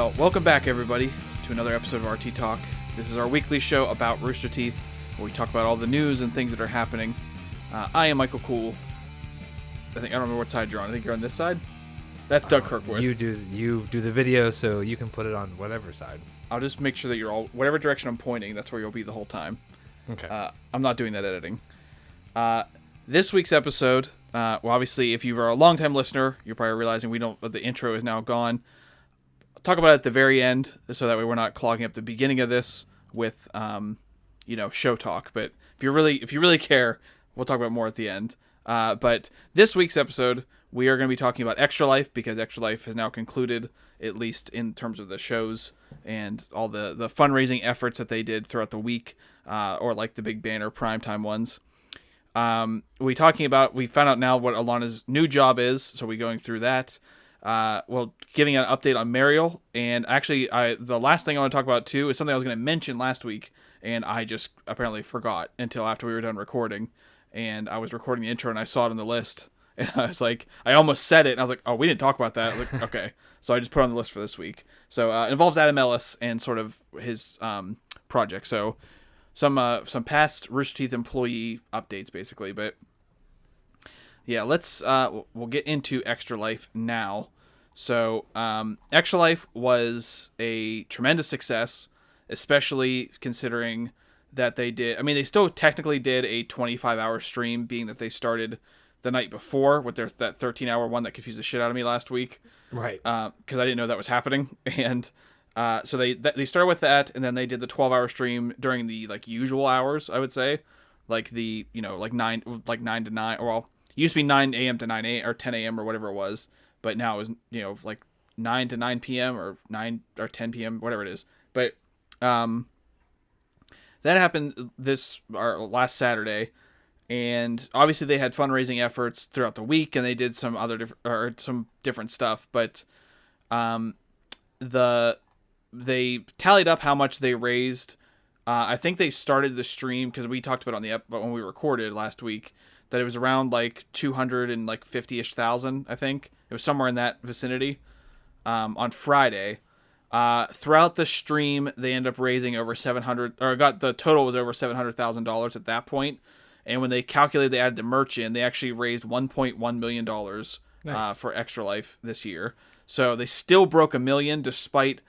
Well, welcome back, everybody, to another episode of RT Talk. This is our weekly show about Rooster Teeth, where we talk about all the news and things that are happening. I am Michael Cool. I don't remember what side you're on. I think you're on this side. That's Doug Kirkwood. You do the video, so you can put it on whatever side. I'll just make sure that you're all whatever direction I'm pointing. That's where you'll be the whole time. Okay. I'm not doing that editing. This week's episode. Well, obviously, if you are a long-time listener, you're probably realizing the intro is now gone. I'll talk about it at the very end, so that way we're not clogging up the beginning of this with, show talk. But if you really care, we'll talk about more at the end. But this week's episode, we are going to be talking about Extra Life, because Extra Life has now concluded, at least in terms of the shows and all the fundraising efforts that they did throughout the week, or like the big banner primetime ones. We found out now what Alanah's new job is, so we're going through that. Giving an update on Mariel, and actually, the last thing I want to talk about too is something I was going to mention last week, and I just apparently forgot until after we were done recording, and I was recording the intro and I saw it on the list, and I was like, I almost said it, and I was like, oh, we didn't talk about that. I was like, okay, so I just put it on the list for this week. So it involves Adam Ellis and sort of his project. So some past Rooster Teeth employee updates, basically. But yeah, we'll get into Extra Life now. So Extra Life was a tremendous success, especially considering that they still technically did a 25-hour stream, being that they started the night before with that 13-hour one that confused the shit out of me last week. Right. Because I didn't know that was happening. And so they started with that, and then they did the 12-hour stream during the usual hours, I would say, like the 9 to 9, or well, it used to be 9 a.m. to 9 a.m. or 10 a.m. or whatever it was, but now it was 9 to 9 p.m. or 9 or 10 p.m. whatever it is. But that happened last Saturday, and obviously they had fundraising efforts throughout the week, and they did some different stuff, but they tallied up how much they raised. I think they started the stream, because we talked about it when we recorded last week, that it was around 250-ish thousand. I think it was somewhere in that vicinity on Friday. Throughout the stream, they ended up raising over the total was over $700,000 at that point. And when they calculated, they added the merch in, they actually raised $1.1 million nice. For Extra Life this year. So they still broke $1 million, despite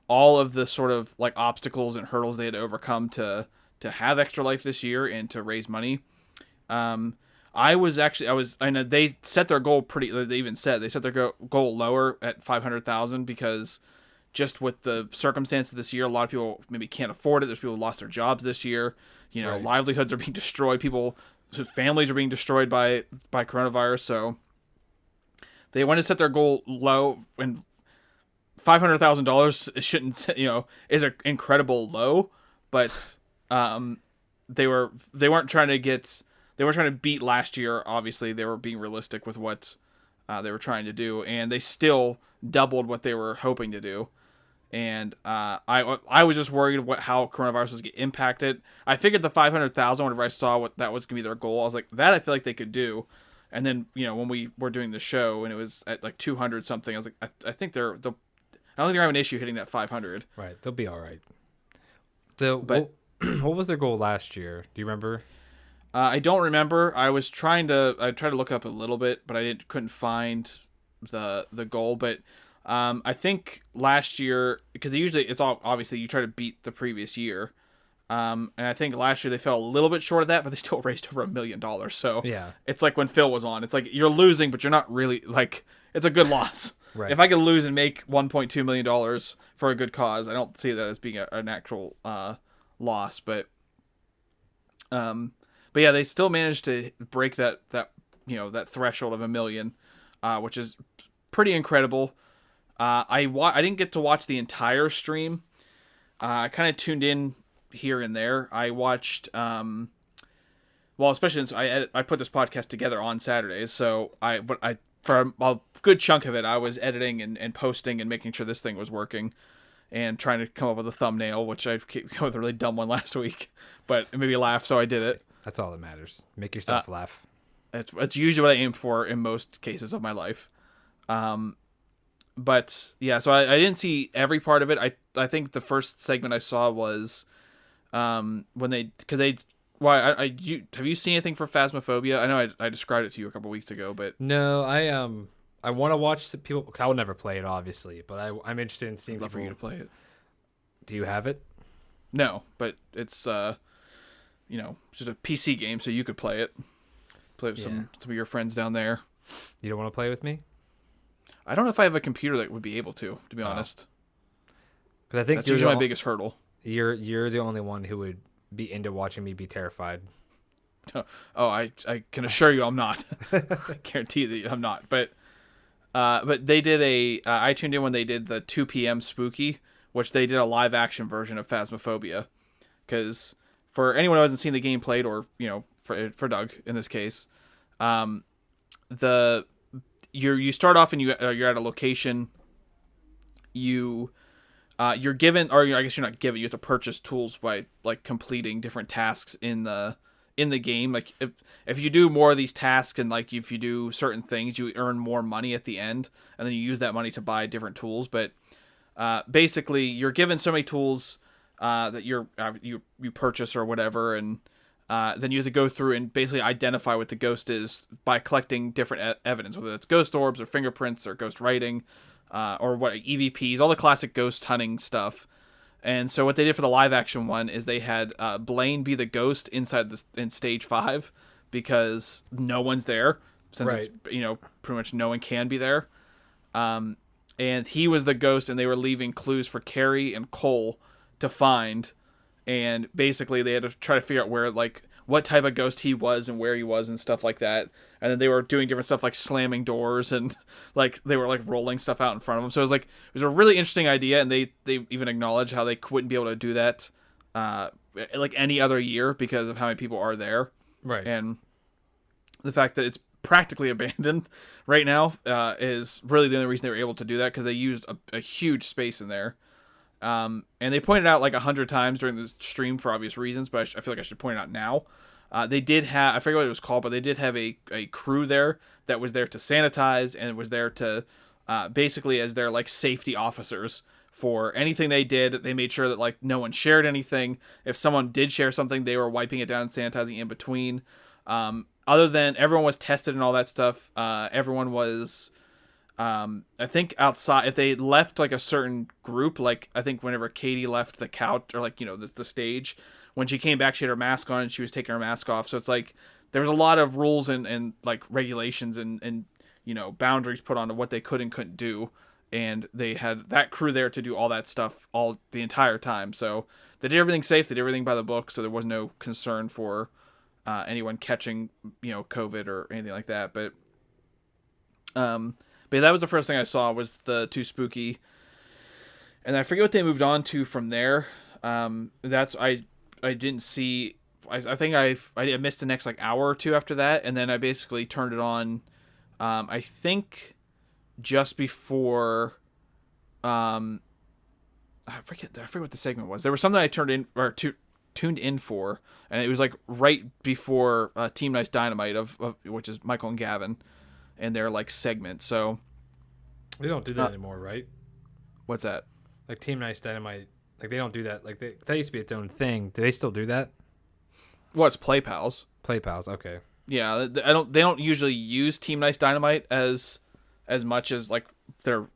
all of the sort of obstacles and hurdles they had to overcome to have Extra Life this year and to raise money. I know they set their goal they even said they set their goal lower at 500,000, because just with the circumstances this year, a lot of people maybe can't afford it. There's people who lost their jobs this year. Right. Livelihoods are being destroyed. Families are being destroyed by coronavirus. So they want to set their goal low, and $500,000 shouldn't, is an incredible low, but they weren't trying to beat last year. Obviously, they were being realistic with what they were trying to do, and they still doubled what they were hoping to do. And I was just worried how coronavirus was going to impact it. I figured the 500,000, whenever I saw what that was going to be their goal, I was like, that I feel like they could do. And then, when we were doing the show and it was at 200 something, I was like, I think I don't think they're having an issue hitting that 500. Right. They'll be all right. What was their goal last year? Do you remember? I don't remember. I tried to look up a little bit, but I couldn't find the goal. But I think last year, because it's all obviously you try to beat the previous year. And I think last year they fell a little bit short of that, but they still raised over $1 million. So yeah, it's like when Phil was on. It's like you're losing, but you're not really it's a good loss. Right. If I could lose and make $1.2 million for a good cause, I don't see that as being an actual loss. But yeah, they still managed to break that threshold of $1 million, which is pretty incredible. I didn't get to watch the entire stream. I kind of tuned in here and there. I watched, especially since I put this podcast together on Saturdays, so for a good chunk of it, I was editing and posting and making sure this thing was working, and trying to come up with a thumbnail, which I came up with a really dumb one last week, but it made me laugh, so I did it. That's all that matters. Make yourself laugh. It's usually what I aim for in most cases of my life. But yeah, so I didn't see every part of it. I think the first segment I saw was when they well, have you seen anything for Phasmophobia? I know I described it to you a couple weeks ago, but No, I want to watch the people because I would never play it, obviously. But I'm interested in seeing I'd love people. for you to play it. Do you have it? No, but it's just a PC game, so you could play it. Play with some of your friends down there. You don't want to play with me? I don't know if I have a computer that would be able to be honest. Because I think that's usually my biggest hurdle. You're the only one who would be into watching me be terrified. Oh, I can assure you I'm not. I guarantee that I'm not. But they did I tuned in when they did the 2 p.m. Spooky, which they did a live action version of Phasmophobia. Because for anyone who hasn't seen the game played, or for Doug in this case, you start off and you're at a location. You're given, or I guess you're not given. You have to purchase tools by like completing different tasks in the game. Like if you do more of these tasks and like if you do certain things, you earn more money at the end, and then you use that money to buy different tools. But basically, you're given so many tools that you purchase or whatever, and then you have to go through and basically identify what the ghost is by collecting different evidence, whether it's ghost orbs or fingerprints or ghost writing. Or what EVPs, all the classic ghost hunting stuff. And so what they did for the live action one is they had Blaine be the ghost in stage 5 because no one's there, since it's, pretty much no one can be there. And he was the ghost, and they were leaving clues for Carrie and Cole to find. And basically they had to try to figure out where, like, what type of ghost he was and where he was and stuff like that. And then they were doing different stuff like slamming doors and like they were like rolling stuff out in front of them. So it was a really interesting idea, and they even acknowledged how they wouldn't be able to do that like any other year because of how many people are there. Right. And the fact that it's practically abandoned right now is really the only reason they were able to do that, because they used a huge space in there. And they pointed out like 100 times during the stream for obvious reasons, but I feel like I should point it out now. They did have, I forget what it was called, but they did have a crew there that was there to sanitize and was there to basically as their like safety officers for anything they did. They made sure that like no one shared anything. If someone did share something, they were wiping it down and sanitizing in between. Other than everyone was tested and all that stuff, everyone was... I think outside, if they left like a certain group, like I think whenever Katie left the couch or like, the stage, when she came back, she had her mask on and she was taking her mask off. So it's like, there was a lot of rules and like regulations and boundaries put onto what they could and couldn't do. And they had that crew there to do all that stuff the entire time. So they did everything safe. They did everything by the book. So there was no concern for anyone catching, COVID or anything like that. But that was the first thing I saw was the 2 Spooky, and I forget what they moved on to from there. I didn't see. I think I missed the next like hour or two after that, and then I basically turned it on. I think just before. I forget what the segment was. There was something I tuned in for, and it was like right before Team Nice Dynamite of which is Michael and Gavin. And their like segment. So they don't do that anymore, right? What's that? Like Team Nice Dynamite, like they don't do that. Like that used to be its own thing. Do they still do that? Well, it's Play Pals. Play Pals, okay. Yeah, they don't usually use Team Nice Dynamite as much as like their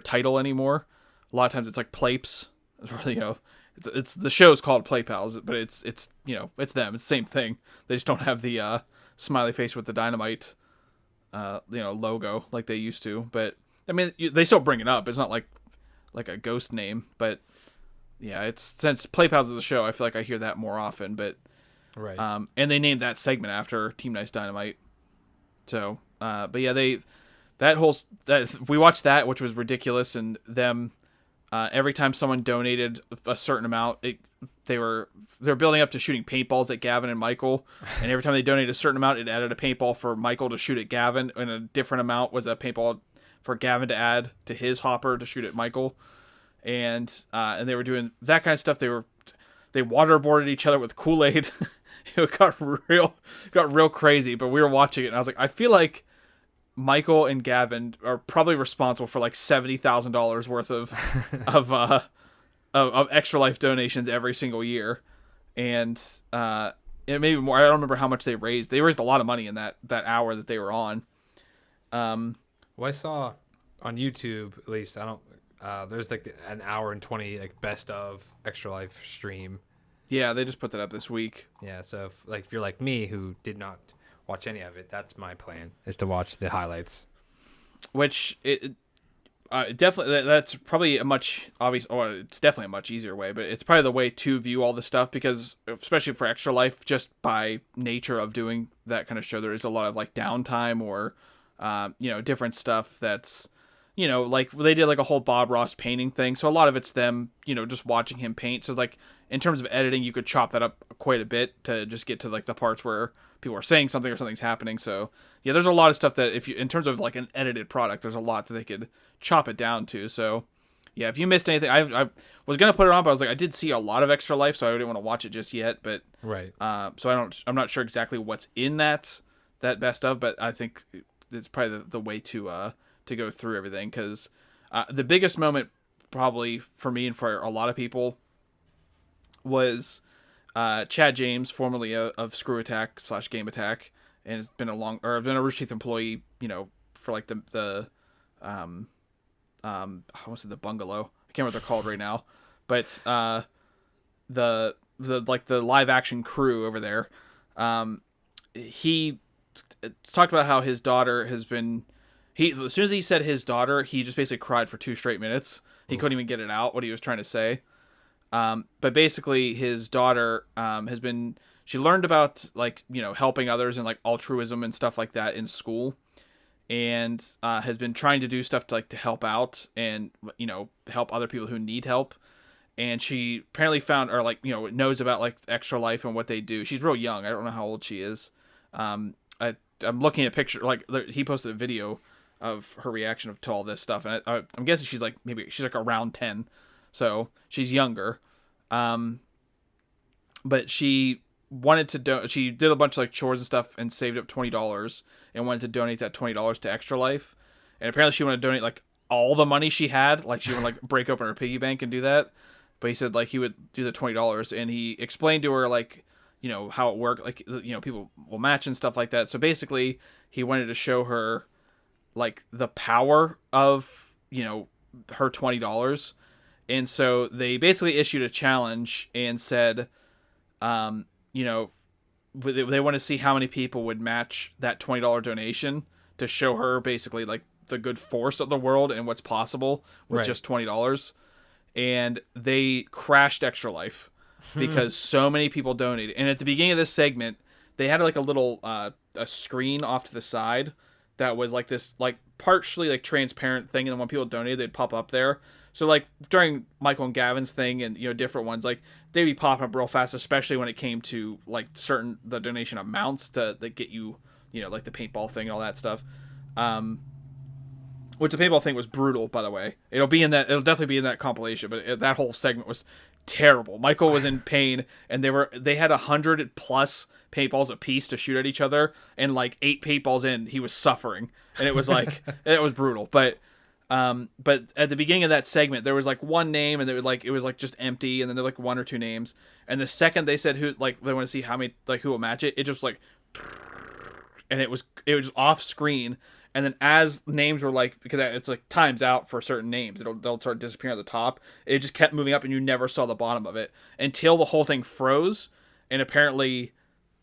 title anymore. A lot of times it's like Plapes. It's the show's called Play Pals, but it's them. It's the same thing. They just don't have the smiley face with the Dynamite logo like they used to. But I mean, they still bring it up. It's not like a ghost name, but yeah, it's since Play Pals is a show, I feel like I hear that more often. But right, and they named that segment after Team Nice Dynamite. So, but yeah, we watched that, which was ridiculous, and them every time someone donated a certain amount, they're building up to shooting paintballs at Gavin and Michael, and every time they donated a certain amount, it added a paintball for Michael to shoot at Gavin, and a different amount was a paintball for Gavin to add to his hopper to shoot at Michael, and they were doing that kind of stuff. They waterboarded each other with Kool-Aid. It got real crazy. But we were watching it, and I was like, I feel like Michael and Gavin are probably responsible for like $70,000 worth of Extra Life donations every single year, and it maybe more. I don't remember how much they raised. They raised a lot of money in that hour that they were on. Well, I saw on YouTube, at least, I don't. There's like an hour and 20 like best of Extra Life stream. Yeah, they just put that up this week. Yeah, so if you're like me who did not watch any of it, that's my plan, is to watch the highlights. Which definitely, that's probably a much obvious, or it's definitely a much easier way, but it's probably the way to view all the stuff, because especially for Extra Life, just by nature of doing that kind of show, there is a lot of like downtime or different stuff that's, like they did like a whole Bob Ross painting thing, so a lot of it's them just watching him paint. So like in terms of editing, you could chop that up quite a bit to just get to like the parts where people are saying something or something's happening. So yeah, there's a lot of stuff that if you, in terms of like an edited product, there's a lot that they could chop it down to. So yeah, if you missed anything, I was gonna put it on, but I was like, I did see a lot of Extra Life, so I didn't want to watch it just yet. But right, so I'm not sure exactly what's in that best of, but I think it's probably the way to go through everything, because the biggest moment probably for me and for a lot of people was Chad James, formerly of Screw Attack / Game Attack, and has been been a Rooster Teeth employee, for like the what's it, the bungalow? I can't remember what they're called right now, but the like the live action crew over there. He talked about how his daughter has been. As soon as he said his daughter, he just basically cried for 2 straight minutes. He couldn't even get it out, what he was trying to say. But basically, his daughter she learned about like helping others and like altruism and stuff like that in school, and has been trying to do stuff to help out and help other people who need help. And she apparently found, or like knows about like Extra Life and what they do. She's real young. I don't know how old she is. I'm looking at a picture, like he posted a video of her reaction to all this stuff, and I'm guessing she's like around 10, so she's younger. But she wanted to she did a bunch of like chores and stuff and saved up $20 and wanted to donate that $20 to Extra Life. And apparently she wanted to donate like all the money she had, like she would like break open her piggy bank and do that. But he said like he would do the $20, and he explained to her like how it worked, like people will match and stuff like that. So basically he wanted to show her like the power of her $20. And so they basically issued a challenge and said they want to see how many people would match that $20 donation to show her basically like the good force of the world and what's possible with just $20. And they crashed Extra Life because so many people donated. And at the beginning of this segment, they had like a little a screen off to the side that was like this like partially like transparent thing, and when people donated, they'd pop up there. So like during Michael and Gavin's thing and different ones, like they'd be popping up real fast, especially when it came to like the donation amounts that get you like the paintball thing and all that stuff. Which the paintball thing was brutal, by the way. It'll definitely be in that compilation, but that whole segment was terrible. Michael was in pain, and they had 100+ paintballs a piece to shoot at each other, and like 8 paintballs in, he was suffering, and it was like it was brutal. But at the beginning of that segment, there was like one name, and it was like just empty, and then there were like 1 or 2 names, and the second they said who, like they want to see how many, like who will match it, it just like, and it was off screen. And then as names were like, because it's like times out for certain names, they'll start disappearing at the top. It just kept moving up, and you never saw the bottom of it until the whole thing froze. And apparently,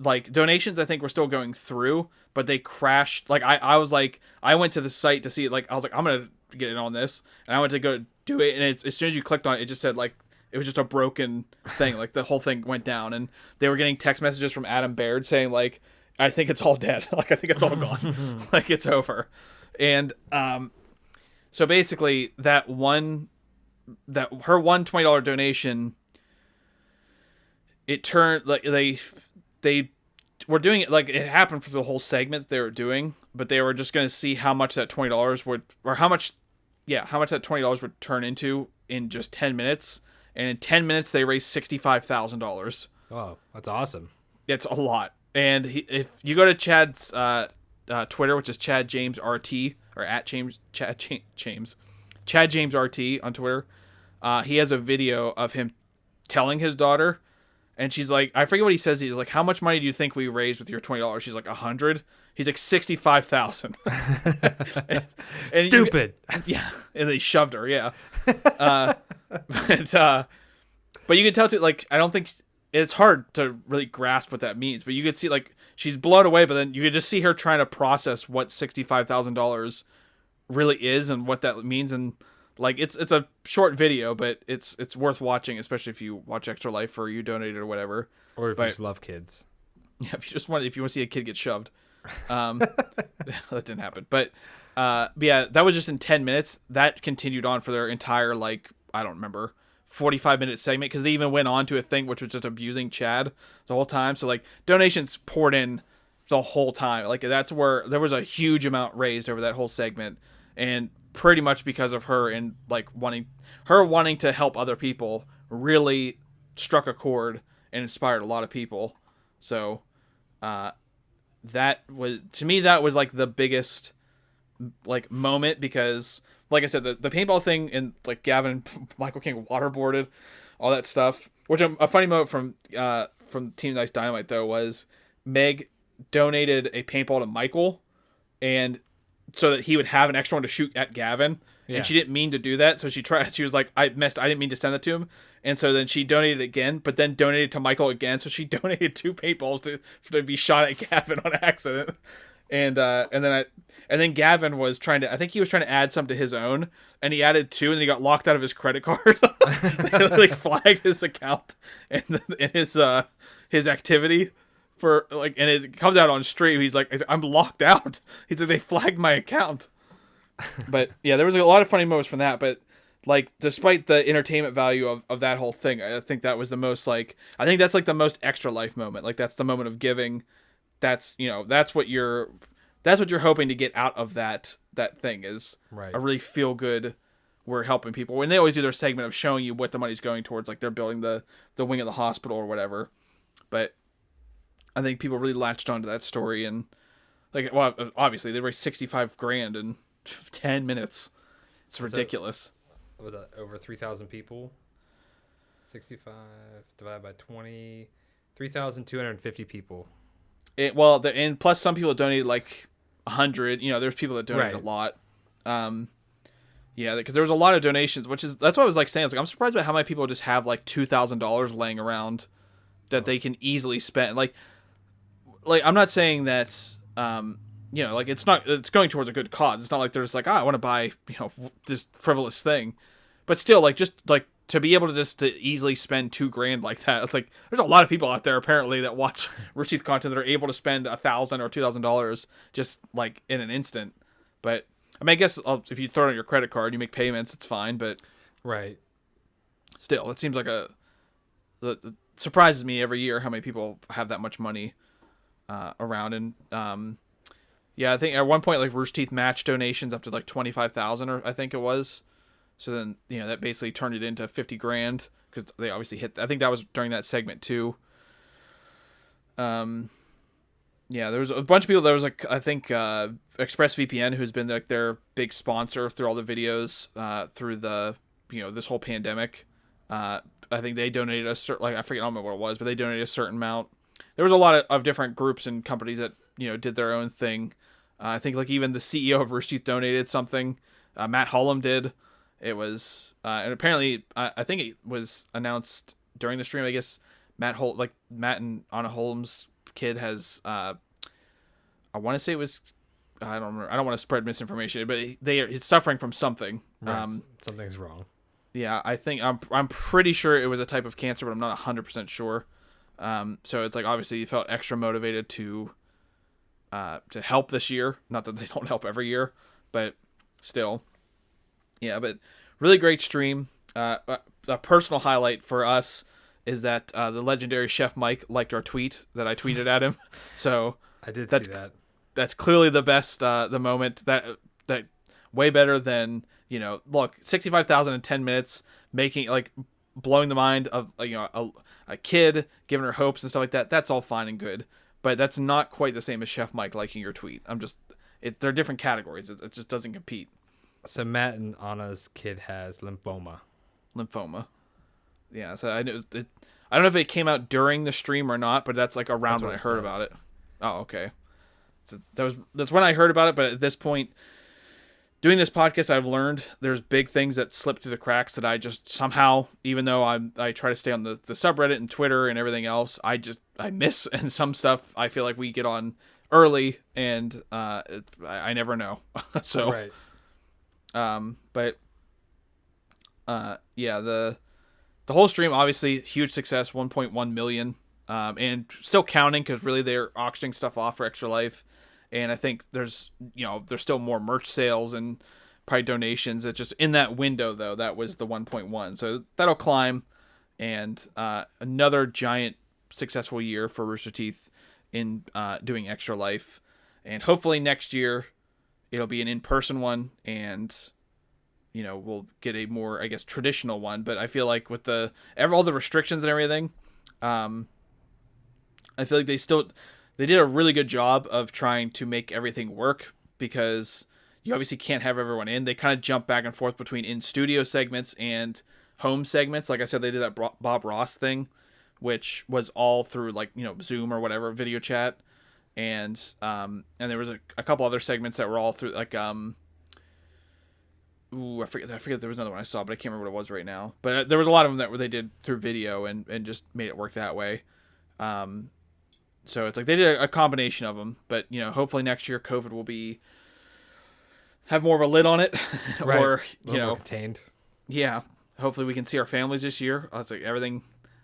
like donations, I think were still going through, but they crashed. Like I was like, I went to the site to see it. Like I was like, I'm gonna get in on this, and I went to go do it. And as soon as you clicked on it, it just said like it was just a broken thing. Like the whole thing went down, and they were getting text messages from Adam Baird saying like, I think it's all dead. Like, I think it's all gone. Like, it's over. And so basically, her one $20 donation, it turned, like, they were doing it, like, it happened for the whole segment they were doing, but they were just going to see how much that $20 would, or how much that $20 would turn into in just 10 minutes. And in 10 minutes, they raised $65,000. Oh, that's awesome. It's a lot. And if you go to Chad's Twitter, which is Chad James RT, or at Chad James RT on Twitter. He has a video of him telling his daughter, and she's like, I forget what he says. He's like, how much money do you think we raised with your $20? She's like, 100. He's like, 65,000. Stupid. Yeah, and they shoved her. Yeah, but you can tell too. Like, I don't think it's hard to really grasp what that means. But you could see like she's blown away, but then you could just see her trying to process what $65,000 really is and what that means. And like it's a short video, but it's worth watching, especially if you watch Extra Life or you donated or whatever. Or if you just love kids. Yeah, if you want to see a kid get shoved. That didn't happen. But yeah, that was just in 10 minutes. That continued on for their entire, like, I don't remember, 45-minute segment, because they even went on to a thing which was just abusing Chad the whole time. So like donations poured in the whole time. Like that's where there was a huge amount raised over that whole segment, and pretty much because of her and like wanting to help other people really struck a chord and inspired a lot of people. So that was, to me, that was like the biggest like moment, because like I said, the paintball thing and like Gavin and Michael King waterboarded all that stuff, which a funny moment from Team Nice Dynamite though was Meg donated a paintball to Michael, and so that he would have an extra one to shoot at Gavin. Yeah. And she didn't mean to do that, so she was like, I didn't mean to send it to him. And so then she donated again, but then donated to Michael again. So she donated 2 paintballs to be shot at Gavin on accident. And then Gavin was trying to, I think he was trying to add some to his own, and he added 2, and then he got locked out of his credit card. They like flagged his account and his activity for like, and it comes out on stream. He's like, I'm locked out. He said they flagged my account. But yeah, there was a lot of funny moments from that. But like, despite the entertainment value of that whole thing, I think that was the most like, I think that's like the most Extra Life moment. Like that's the moment of giving. That's, you know, that's what you're hoping to get out of that thing is right. A really feel good. We're helping people when they always do their segment of showing you what the money's going towards, like they're building the wing of the hospital or whatever. But I think people really latched onto that story, and like, well, obviously they raised $65,000 in 10 minutes. It's ridiculous. Was that over 3,000 people? 65 divided by 20, 3,250 people. And plus some people donated like 100. You know, there's people that donated a lot. Yeah, because there was a lot of donations, that's what I was like saying. It's like, I'm surprised by how many people just have like $2,000 laying around that they can easily spend. Like I'm not saying that, you know, like it's going towards a good cause. It's not like there's like, I want to buy, you know, this frivolous thing, but still, like, just like to be able to easily spend $2,000 like that. It's like, there's a lot of people out there apparently that watch Rooster Teeth content that are able to spend $1,000 or $2,000 just like in an instant. But I mean, I guess if you throw it on your credit card, you make payments, it's fine. But right, still, it seems like it surprises me every year how many people have that much money around. And yeah, I think at one point like Rooster Teeth matched donations up to like 25,000, or I think it was. So then, you know, that basically turned it into $50,000 because they obviously hit. I think that was during that segment too. Yeah, there was a bunch of people. There was like, I think ExpressVPN, who's been like their big sponsor through all the videos through the, you know, this whole pandemic. I think they donated a certain, like, I forget, I don't remember what it was, but they donated a certain amount. There was a lot of different groups and companies that, you know, did their own thing. I think like even the CEO of Rooster Teeth donated something. Matt Hollum did. It was, and apparently I think it was announced during the stream. I guess Matt and Anna Hollum's kid has, I want to say it was, I don't remember. I don't want to spread misinformation, but he's suffering from something. Right. Something's wrong. Yeah, I think I'm pretty sure it was a type of cancer, but I'm not 100% sure. So it's like, obviously he felt extra motivated to help this year. Not that they don't help every year, but still. Yeah, but really great stream. A personal highlight for us is that the legendary Chef Mike liked our tweet that I tweeted at him. So I did see that. That's clearly the best the moment. That way better than, you know, look, 65,000 in 10 minutes, making, like, blowing the mind of, you know, a kid, giving her hopes and stuff like that. That's all fine and good. but that's not quite the same as Chef Mike liking your tweet. They're different categories. It just doesn't compete. So Matt and Anna's kid has lymphoma. Yeah, so I know it. I don't know if it came out during the stream or not, but that's like around when I heard about it. Oh, okay. So that's when I heard about it. But at this point, doing this podcast, I've learned there's big things that slip through the cracks that I just somehow, even though I try to stay on the subreddit and Twitter and everything else, I miss, and some stuff I feel like we get on early, and I never know. So, right. Yeah, the whole stream, obviously, huge success, 1.1 million, and still counting, because really they're auctioning stuff off for Extra Life, and I think there's still more merch sales and probably donations. It's just in that window, though, that was the 1.1, so that'll climb, and another giant successful year for Rooster Teeth in doing Extra Life, and hopefully next year it'll be an in-person one, and we'll get a more, I guess, traditional one. But I feel like with all the restrictions and everything, I feel like they did a really good job of trying to make everything work, because you obviously can't have everyone in. They kind of jump back and forth between in-studio segments and home segments. Like I said, they did that Bob Ross thing, which was all through Zoom or whatever, video chat. And there was a couple other segments that were all through I forget there was another one I saw, but I can't remember what it was right now. But there was a lot of them that they did through video and just made it work that way. So it's like they did a combination of them. But hopefully next year COVID will have more of a lid on it, right. Or more contained. Yeah, hopefully we can see our families this year. I was like everything.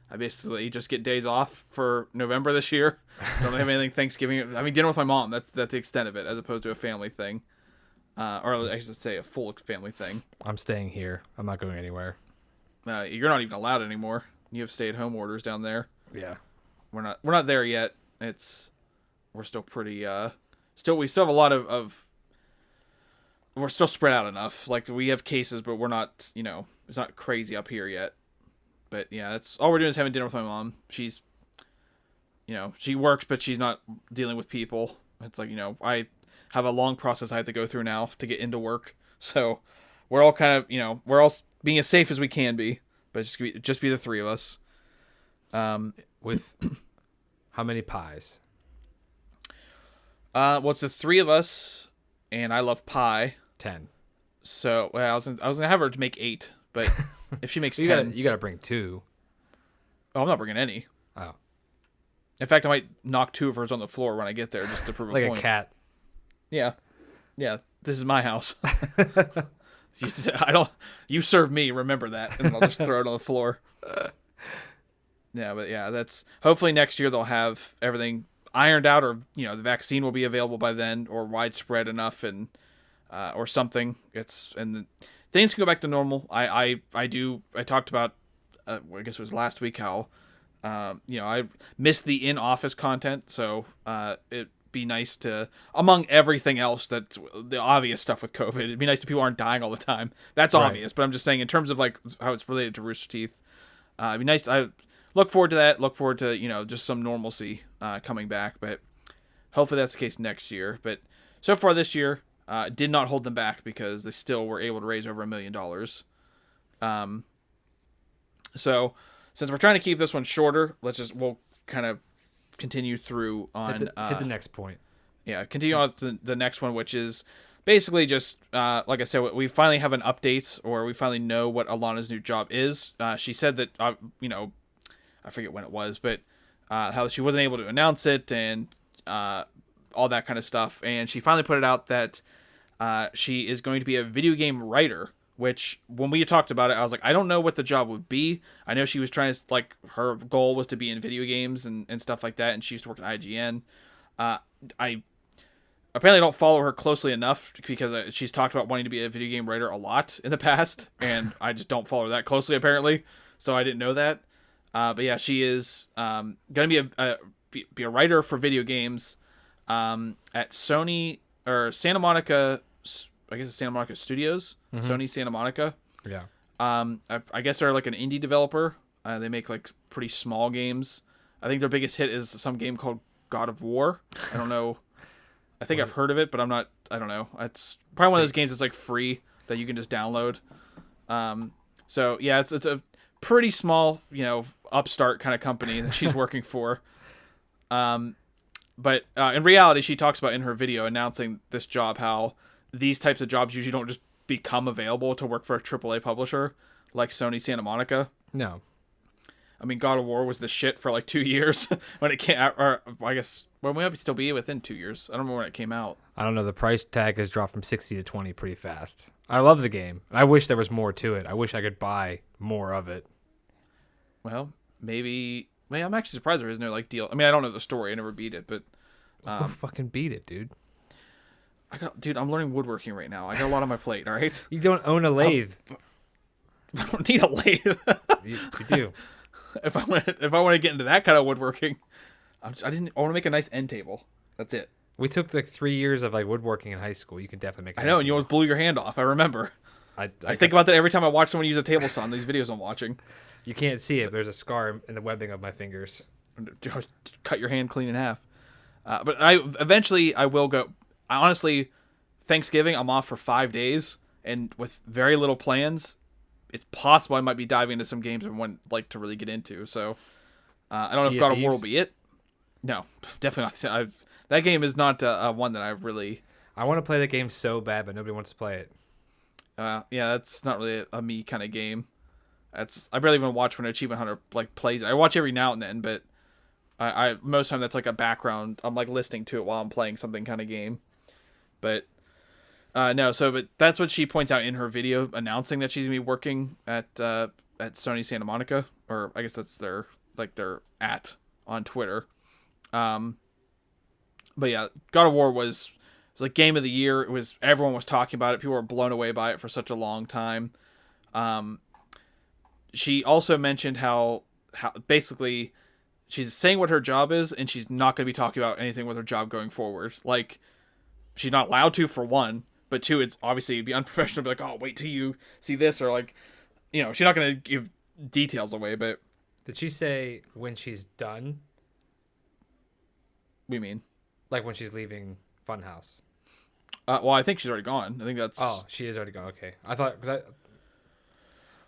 I basically just get days off for November this year. Don't have anything Thanksgiving. I mean, dinner with my mom. That's the extent of it, as opposed to a family thing. Or I should say a full family thing. I'm staying here. I'm not going anywhere. You're not even allowed anymore. You have stay-at-home orders down there. Yeah. We're not there yet. We're still pretty we still have a lot of we're still spread out enough. Like, we have cases, but we're not, it's not crazy up here yet. But yeah, that's all we're doing is having dinner with my mom. She's she works, but she's not dealing with people. It's like, I have a long process I have to go through now to get into work. So we're all kind of, we're all being as safe as we can be, but just be the three of us. With how many pies? Well, it's the three of us, and I love pie. 10. So I was gonna have her to make 8, but if she makes 10, you gotta bring 2. Oh, I'm not bringing any. Oh. In fact, I might knock 2 of hers on the floor when I get there, just to prove a point. Like a cat. Yeah. This is my house. You serve me. Remember that, and I'll just throw it on the floor. Yeah, but yeah, that's hopefully next year they'll have everything ironed out, or the vaccine will be available by then, or widespread enough, and or something. And things can go back to normal. I talked about I guess it was last week how I missed the in-office content, so it'd be nice to, among everything else, that's the obvious stuff with COVID, it'd be nice if people aren't dying all the time. That's right. Obvious, but I'm just saying in terms of like how it's related to Rooster Teeth, it'd be nice. I look forward to that. Look forward to just some normalcy coming back, but hopefully that's the case next year. But so far this year did not hold them back, because they still were able to raise over $1 million. So since we're trying to keep this one shorter, we'll kind of continue through on hit the next point. Yeah, continue on to the next one, which is basically just like I said, we finally have an update, or we finally know what Alanah's new job is. She said that I forget when it was, but how she wasn't able to announce it, and all that kind of stuff. And she finally put it out that she is going to be a video game writer, which when we talked about it, I was like, I don't know what the job would be. I know she was trying to, her goal was to be in video games and stuff like that, and she used to work at IGN. I apparently don't follow her closely enough, because she's talked about wanting to be a video game writer a lot in the past, and I just don't follow her that closely, apparently, so I didn't know that. But yeah, she is going to be a writer for video games at Sony, or Santa Monica, I guess it's Santa Monica Studios. Mm-hmm. Sony Santa Monica. Yeah. I guess they're like an indie developer. They make like pretty small games. I think their biggest hit is some game called God of War. I don't know. I think I've heard of it, but I don't know. It's probably one of those games that's like free that you can just download. So yeah, it's a pretty small, upstart kind of company that she's working for. But in reality, she talks about in her video announcing this job how these types of jobs usually don't just become available to work for a AAA publisher like Sony Santa Monica. No. I mean, God of War was the shit for like 2 years when it came out. Or I guess, well, we might still be within 2 years. I don't remember when it came out. I don't know. The price tag has dropped from 60 to 20 pretty fast. I love the game. I wish there was more to it. I wish I could buy more of it. Well, maybe. I'm actually surprised there is no like deal. I mean, I don't know the story. I never beat it, but Go fucking beat it, dude. Dude, I'm learning woodworking right now. I got a lot on my plate. All right. You don't own a lathe. I don't need a lathe. You do. If I want to get into that kind of woodworking, I want to make a nice end table. That's it. We took like 3 years of like woodworking in high school. You can definitely make. I know, and you almost blew your hand off. I remember. I think about that every time I watch someone use a table saw in these videos I'm watching. You can't see it. But there's a scar in the webbing of my fingers. Cut your hand clean in half. But I will go. Honestly, Thanksgiving I'm off for 5 days, and with very little plans, it's possible I might be diving into some games I want like to really get into. So I don't know if God of War will be it. No, definitely not. That game is not one that I've really. I want to play the game so bad, but nobody wants to play it. Yeah, that's not really a me kind of game. I barely even watch when an achievement hunter like plays it. I watch every now and then, but I most of the time that's like a background. I'm like listening to it while I'm playing something kind of game. But no, but that's what she points out in her video announcing that she's gonna be working at Sony Santa Monica, or I guess that's their at on Twitter. But yeah, God of War was like game of the year. Everyone was talking about it. People were blown away by it for such a long time. She also mentioned how basically she's saying what her job is, and she's not going to be talking about anything with her job going forward. Like, she's not allowed to, for one, but two, it's obviously it'd be unprofessional to be like, oh, wait till you see this, or like, she's not going to give details away. But did she say when she's done? What do you mean? Like when she's leaving Funhouse? Well, I think she's already gone. I think that's. Oh, she is already gone. Okay, I thought because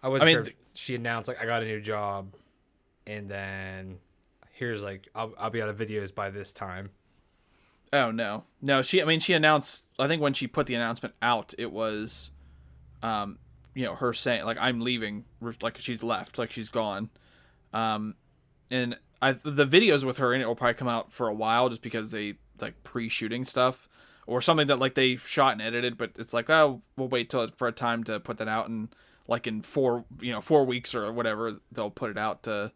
I wasn't sure. She announced like I got a new job, and then here's like I'll be out of videos by this time. Oh no. She announced. I think when she put the announcement out, it was, her saying like I'm leaving, like she's left, like she's gone, and the videos with her in it will probably come out for a while just because they like pre-shooting stuff or something that like they shot and edited, but it's like, oh, we'll wait for a time to put that out, and like in 4 weeks or whatever they'll put it out to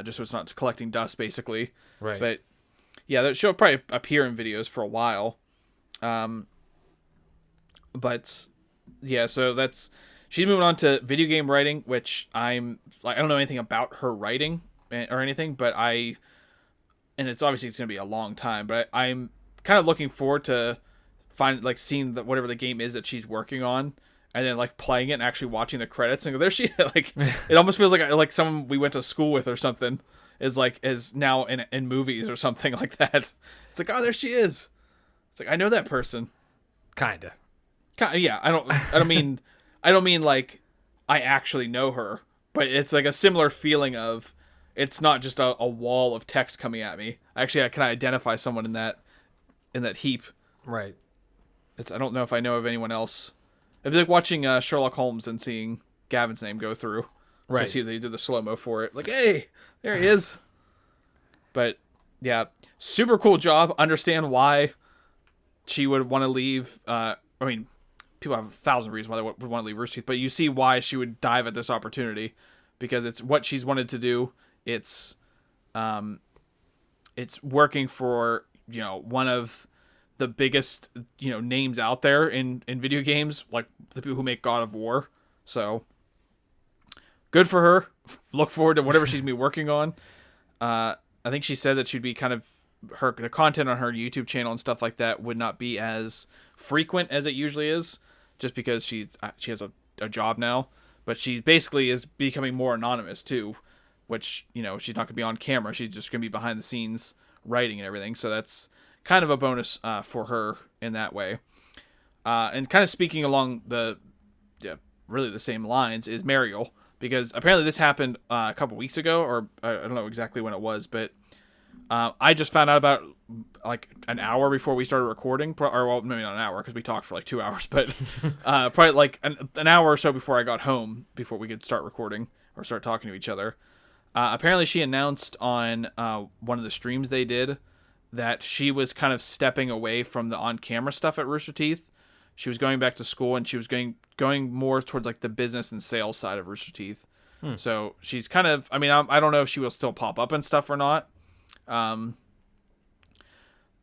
just so it's not collecting dust basically. Right. But yeah, that she'll probably appear in videos for a while. But yeah, so she's moving on to video game writing, which I don't know anything about her writing or anything, but and it's obviously it's going to be a long time, but I'm kind of looking forward to seeing whatever the game is that she's working on, and then like playing it and actually watching the credits and go, there she like it almost feels like someone we went to school with or something is now in movies or something like that. It's like, oh, there she is. It's like, I know that person. Kinda. Yeah, I don't mean like I actually know her, but it's like a similar feeling of it's not just a wall of text coming at me. Actually, I can identify someone in that heap. Right. I don't know if I know of anyone else. It'd be like watching Sherlock Holmes and seeing Gavin's name go through. Right. See, they did the slow-mo for it. Like, hey, there he is. But yeah, super cool job. Understand why she would want to leave. I mean, people have 1,000 reasons why they would want to leave Rooster Teeth, but you see why she would dive at this opportunity, because it's what she's wanted to do. It's working for one of the biggest names out there in video games, like the people who make God of War. So good for her. Look forward to whatever she's gonna be working on. I think she said that she'd be kind of the content on her YouTube channel and stuff like that would not be as frequent as it usually is, just because she has a job now. But she basically is becoming more anonymous too, which she's not gonna be on camera. She's just gonna be behind the scenes writing and everything. So that's kind of a bonus for her in that way. And kind of speaking along really the same lines is Mariel, because apparently this happened a couple weeks ago, or I don't know exactly when it was, but I just found out about like an hour before we started recording, or well, maybe not an hour because we talked for like 2 hours, but probably like an hour or so before I got home, before we could start recording or start talking to each other. Apparently she announced on one of the streams they did that she was kind of stepping away from the on-camera stuff at Rooster Teeth. She was going back to school, and she was going more towards like the business and sales side of Rooster Teeth. So she's kind of, I mean, I don't know if she will still pop up and stuff or not.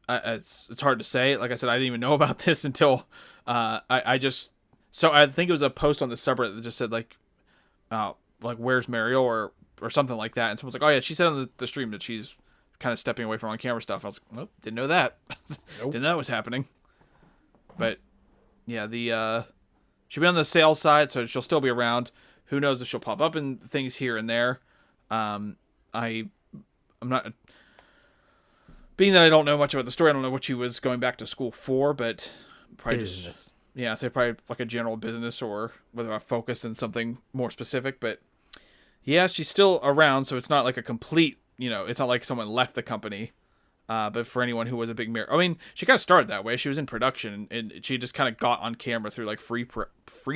It's hard to say. Like I said, I didn't even know about this until I think it was a post on the subreddit that just said like where's Mariel or something like that, and someone's like, oh yeah, she said on the stream that she's kind of stepping away from on camera stuff. I was like, nope, didn't know that. Nope. Didn't know that was happening. But yeah, she'll be on the sales side, so she'll still be around. Who knows if she'll pop up in things here and there. I'm not, being that I don't know much about the story, I don't know what she was going back to school for, but probably business. So probably like a general business, or whether I focus in something more specific. But yeah, she's still around, so it's not like a complete, it's not like someone left the company. But for anyone who was a big I mean, she kind of started that way. She was in production, and she just kind of got on camera through like free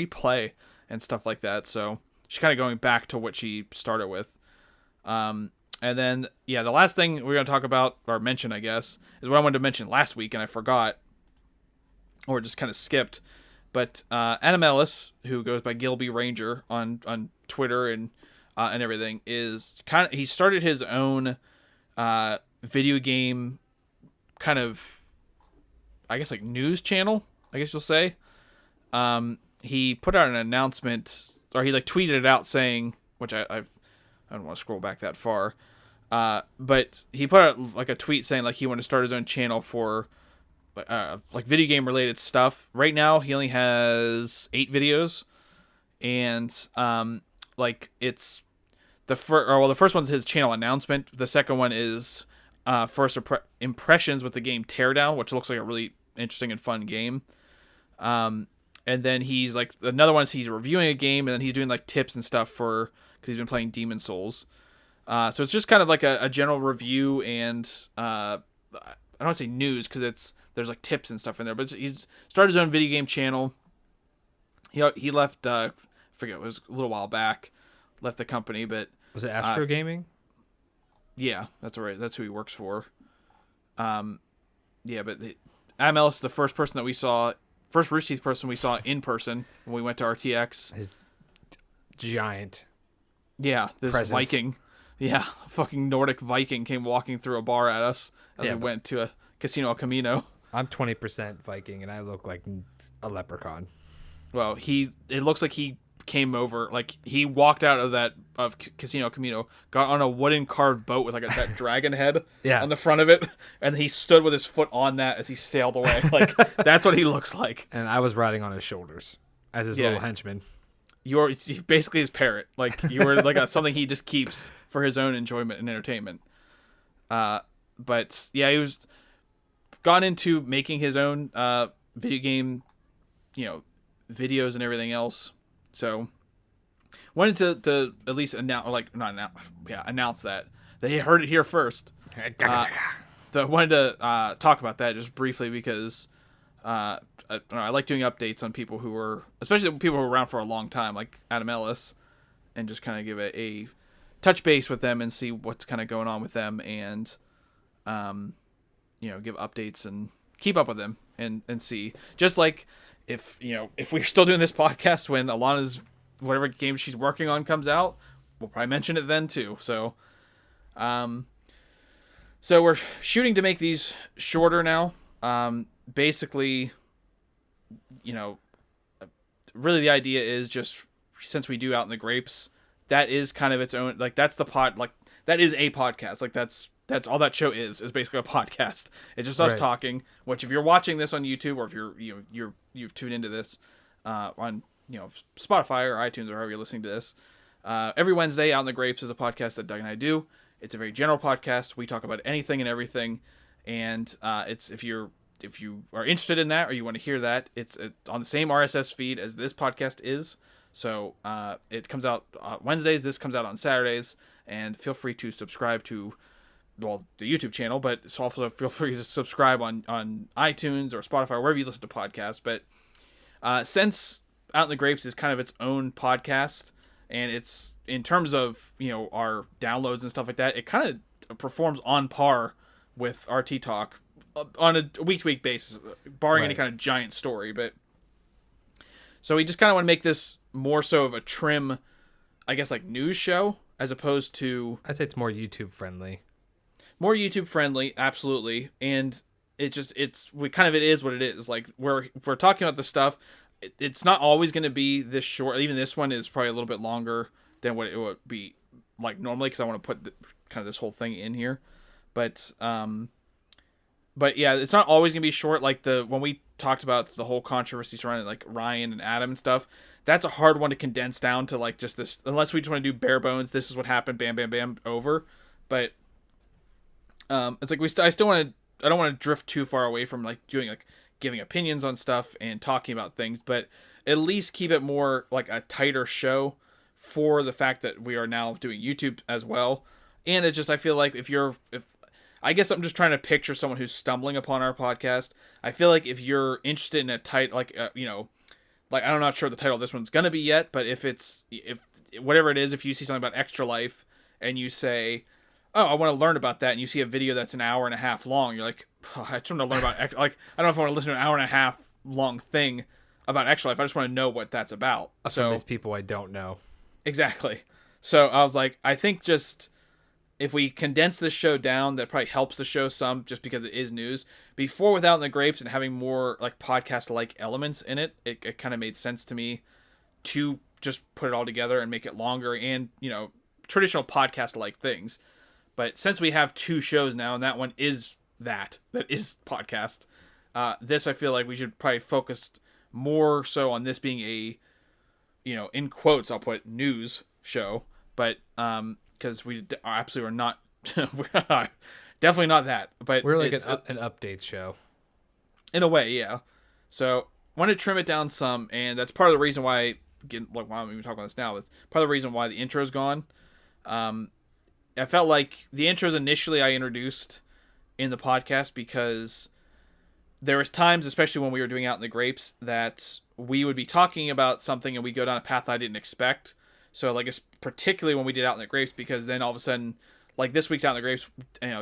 play and stuff like that. So she's kind of going back to what she started with. And then, yeah, the last thing we're going to talk about, or mention, I guess, is what I wanted to mention last week, and I forgot, or just kind of skipped. But Ellis, who goes by Gilby Ranger on Twitter and everything, he started his own video game kind of, I guess, like news channel, I guess you'll say. He put out an announcement, or he like tweeted it out saying, which I don't want to scroll back that far, but he put out like a tweet saying like he wanted to start his own channel for like video game related stuff. Right now he only has 8 videos, and like it's the first one's his channel announcement. The second one is first impressions with the game Teardown, which looks like a really interesting and fun game. And then he's like, another one is he's reviewing a game, and then he's doing like tips and stuff because he's been playing Demon Souls. So it's just kind of like a general review, and I don't want to say news because there's like tips and stuff in there, but he's started his own video game channel. He left, I forget, it was a little while back, left the company, but was it Astro Gaming? Yeah, that's right. That's who he works for. Yeah, but Adam Ellis, the first Rooster Teeth person we saw in person when we went to RTX. His giant. Yeah, this presence. Viking. Yeah, a fucking Nordic Viking came walking through a bar at us as we went to a Casino El Camino. I'm 20% Viking, and I look like a leprechaun. Well, it looks like he came over, like he walked out of Casino Camino, got on a wooden carved boat with like that dragon head on the front of it, and he stood with his foot on that as he sailed away. Like that's what he looks like. And I was riding on his shoulders as his little henchman. You're basically his parrot. Like you were like something he just keeps for his own enjoyment and entertainment. But yeah, he was gone into making his own video game, videos and everything else. So, wanted to at least announce that they heard it here first. But wanted to talk about that just briefly because I like doing updates on people who were, especially people who were around for a long time, like Adam Ellis, and just kind of give a touch base with them and see what's kind of going on with them, and give updates and keep up with them and see, just like. If we're still doing this podcast when Alanah's whatever game she's working on comes out, we'll probably mention it then too. So, so we're shooting to make these shorter now. Basically, really the idea is just since we do Out in the Grapes, that is kind of its own, like that's that is a podcast. Like that's all that show is basically a podcast. It's just us talking, which if you're watching this on YouTube, or if you've tuned into this on Spotify or iTunes or however you're listening to this, every Wednesday Out in the Grapes is a podcast that Doug and I do. It's a very general podcast. We talk about anything and everything, and it's if you are interested in that or you want to hear that, it's on the same RSS feed as this podcast is. So it comes out Wednesdays. This comes out on Saturdays, and feel free to subscribe to the YouTube channel, but also feel free to subscribe on iTunes or Spotify or wherever you listen to podcasts. But since Out in the Grapes is kind of its own podcast, and it's in terms of our downloads and stuff like that, it kind of performs on par with RT Talk on a week-to-week basis, barring any kind of giant story. But so we just kind of want to make this more so of a trim, I guess, like news show as opposed to. I'd say it's more YouTube friendly. More YouTube friendly, absolutely, and it is what it is. Like we're talking about this stuff. It's not always going to be this short. Even this one is probably a little bit longer than what it would be like normally, because I want to put kind of this whole thing in here. But yeah, it's not always going to be short. Like when we talked about the whole controversy surrounding like Ryan and Adam and stuff, that's a hard one to condense down to like just this. Unless we just want to do bare bones, this is what happened, bam, bam, bam, over. But it's like I still want to. I don't want to drift too far away from like doing like giving opinions on stuff and talking about things, but at least keep it more like a tighter show for the fact that we are now doing YouTube as well. And it just, I feel like if I guess I'm just trying to picture someone who's stumbling upon our podcast. I feel like if you're interested in a tight, like, like I'm not sure the title of this one's going to be yet, but if whatever it is, if you see something about Extra Life and you say, oh, I want to learn about that, and you see a video that's an hour and a half long, you're like, oh, I just want to learn about, like, I don't know if I want to listen to an hour and a half long thing about Extra Life. I just want to know what that's about. So these people I don't know. Exactly. So I was like, I think just if we condense this show down, that probably helps the show some, just because it is news. Before, without in the grapes and having more like podcast-like elements in it, it kind of made sense to me to just put it all together and make it longer and, traditional podcast-like things. But since we have two shows now, and that one is that is podcast, this I feel like we should probably focus more so on this being a, in quotes, I'll put news show, but because we absolutely are not, we're definitely not that. But we're like an update show, in a way, yeah. So want to trim it down some, and that's part of the reason why. Again, like, why I'm even talking about this now is part of the reason why the intro's gone. I felt like the intros initially I introduced in the podcast because there was times, especially when we were doing Out in the Grapes, that we would be talking about something and we go down a path I didn't expect. So, like, particularly when we did Out in the Grapes, because then all of a sudden, like this week's Out in the Grapes,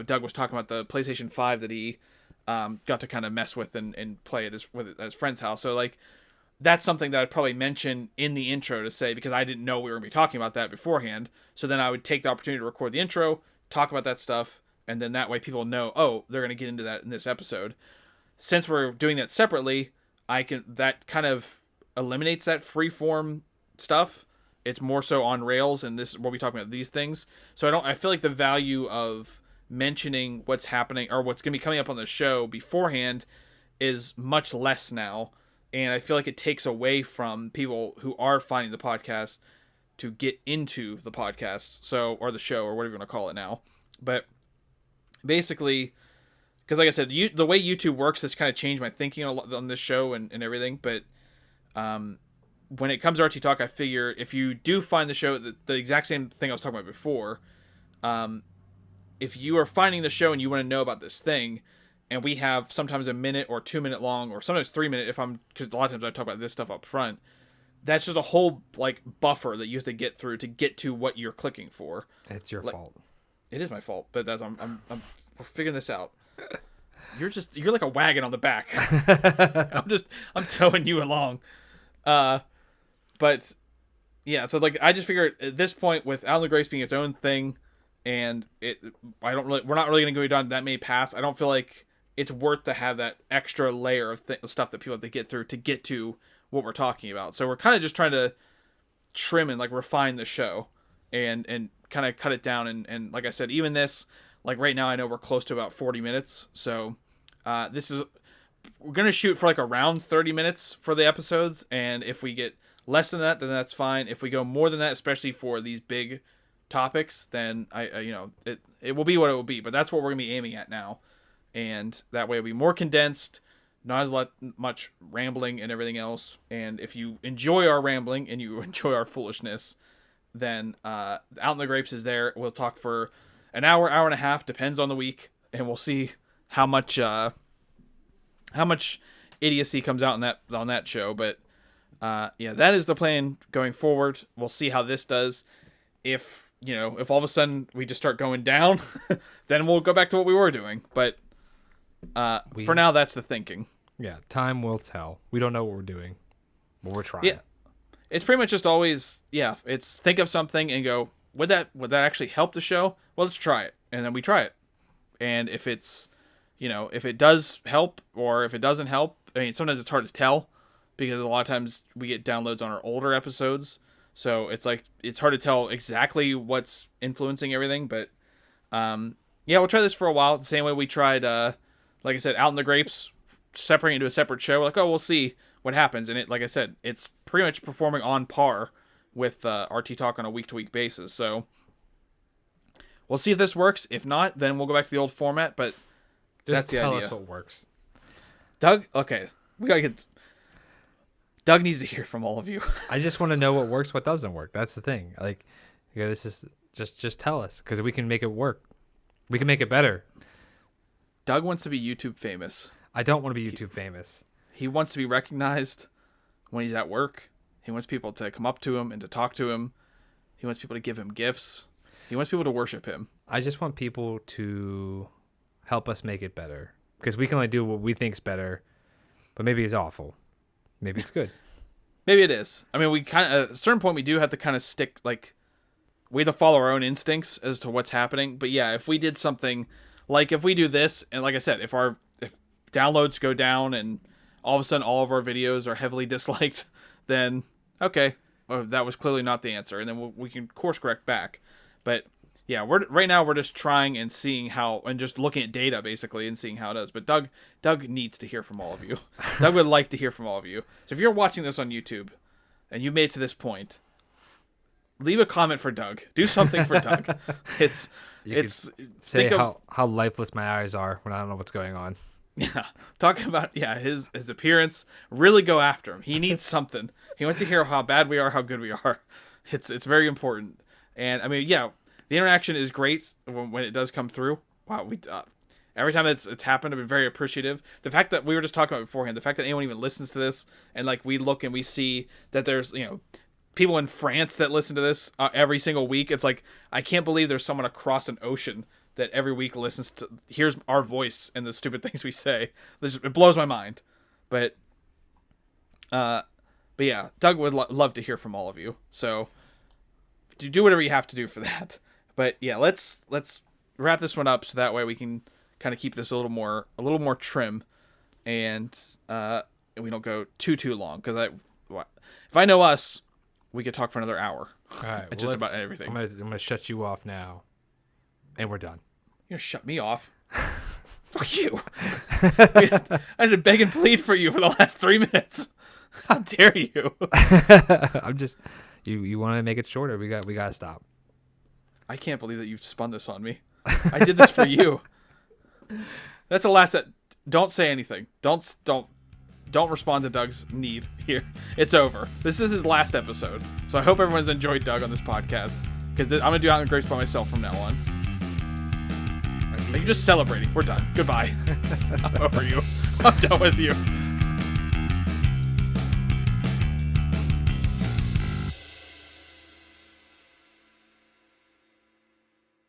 Doug was talking about the PlayStation 5 that he got to kind of mess with and play at his friend's house. So, like, that's something that I'd probably mention in the intro to say, because I didn't know we were going to be talking about that beforehand. So then I would take the opportunity to record the intro, talk about that stuff, and then that way people know, oh, they're going to get into that in this episode. Since we're doing that separately, that kind of eliminates that free-form stuff. It's more so on rails, and this is what we talk about, these things. So I feel like the value of mentioning what's happening or what's going to be coming up on the show beforehand is much less now. And I feel like it takes away from people who are finding the podcast to get into the podcast, or the show, or whatever you want to call it now. But basically, because like I said, the way YouTube works has kind of changed my thinking on this show and everything. But when it comes to RT Talk, I figure if you do find the show, the exact same thing I was talking about before, if you are finding the show and you want to know about this thing, and we have sometimes a minute or 2 minute long, or sometimes 3 minute because a lot of times I talk about this stuff up front. That's just a whole like buffer that you have to get through to get to what you're clicking for. It's your fault. It is my fault, but we're figuring this out. You're like a wagon on the back. I'm towing you along. But yeah, so like I just figured at this point, with Out in the Grapes being its own thing, and we're not really going to go down that many paths. I don't feel like it's worth to have that extra layer of stuff that people have to get through to get to what we're talking about. So we're kind of just trying to trim and like refine the show and kind of cut it down. And like I said, even this, like right now, I know we're close to about 40 minutes. So we're going to shoot for like around 30 minutes for the episodes. And if we get less than that, then that's fine. If we go more than that, especially for these big topics, then it will be what it will be. But that's what we're gonna be aiming at now, and that way it'll be more condensed, not as much rambling and everything else. And if you enjoy our rambling and you enjoy our foolishness, then Out in the Grapes is there. We'll talk for an hour and a half, depends on the week, and we'll see how much idiocy comes out on that show. But that is the plan going forward. We'll see how this does. If all of a sudden we just start going down, then we'll go back to what we were doing. But for now, that's the thinking. Yeah, time will tell. We don't know what we're doing, but we're trying. Yeah, it's pretty much just always it's think of something and go, would that actually help the show? Well, let's try it, and then we try it. And if it's if it does help or if it doesn't help, I mean, sometimes it's hard to tell because a lot of times we get downloads on our older episodes. So it's hard to tell exactly what's influencing everything. But we'll try this for a while. The same way we tried, like I said, Out in the Grapes, separating into a separate show. We're like, we'll see what happens. And like I said, it's pretty much performing on par with RT Talk on a week-to-week basis. So we'll see if this works. If not, then we'll go back to the old format. But that's the idea. Tell us what works. Doug, okay, we gotta get. Doug needs to hear from all of you. I just want to know what works, what doesn't work. That's the thing. Like, this is just tell us, because we can make it work. We can make it better. Doug wants to be YouTube famous. I don't want to be YouTube famous. He wants to be recognized when he's at work. He wants people to come up to him and to talk to him. He wants people to give him gifts. He wants people to worship him. I just want people to help us make it better, because we can only do what we think's better, but maybe it's awful. Maybe it's good. Maybe it is. I mean, we kind of, at a certain point, we do have to kind of stick, we have to follow our own instincts as to what's happening. But yeah, if we did something, like if we do this, and like I said, if downloads go down and all of a sudden all of our videos are heavily disliked, then okay, well, that was clearly not the answer, and then we can course correct back. But yeah, right now we're just trying and seeing how, and just looking at data basically and seeing how it does. But Doug needs to hear from all of you. Doug would like to hear from all of you. So if you're watching this on YouTube and you made it to this point, leave a comment for Doug. Do something for Doug. Say how lifeless my eyes are when I don't know what's going on. Yeah, talking about his appearance. Really go after him. He needs something. He wants to hear how bad we are, how good we are. It's very important. And I mean, the interaction is great when it does come through. Wow, every time it's happened, I've been very appreciative. The fact that we were just talking about beforehand, the fact that anyone even listens to this, and we look and we see that there's people in France that listen to this every single week. It's like, I can't believe there's someone across an ocean that every week hears our voice and the stupid things we say. It blows my mind. But yeah, Doug would love to hear from all of you. So do whatever you have to do for that. But yeah, let's wrap this one up so that way we can kind of keep this a little more trim, and we don't go too long. Because if I know us, we could talk for another hour. All right, just about everything. I'm gonna shut you off now, and we're done. You're gonna shut me off? Fuck you! I had to beg and plead for you for the last 3 minutes. How dare you? I'm just you want to make it shorter? We gotta stop. I can't believe that you've spun this on me. I did this for you. That's the last set. Don't say anything. Don't respond to Doug's need here. It's over. This is his last episode. So I hope everyone's enjoyed Doug on this podcast, because I'm gonna do Out in the Grapes by myself from now on. You're just celebrating. We're done. Goodbye. I'm over you. I'm done with you.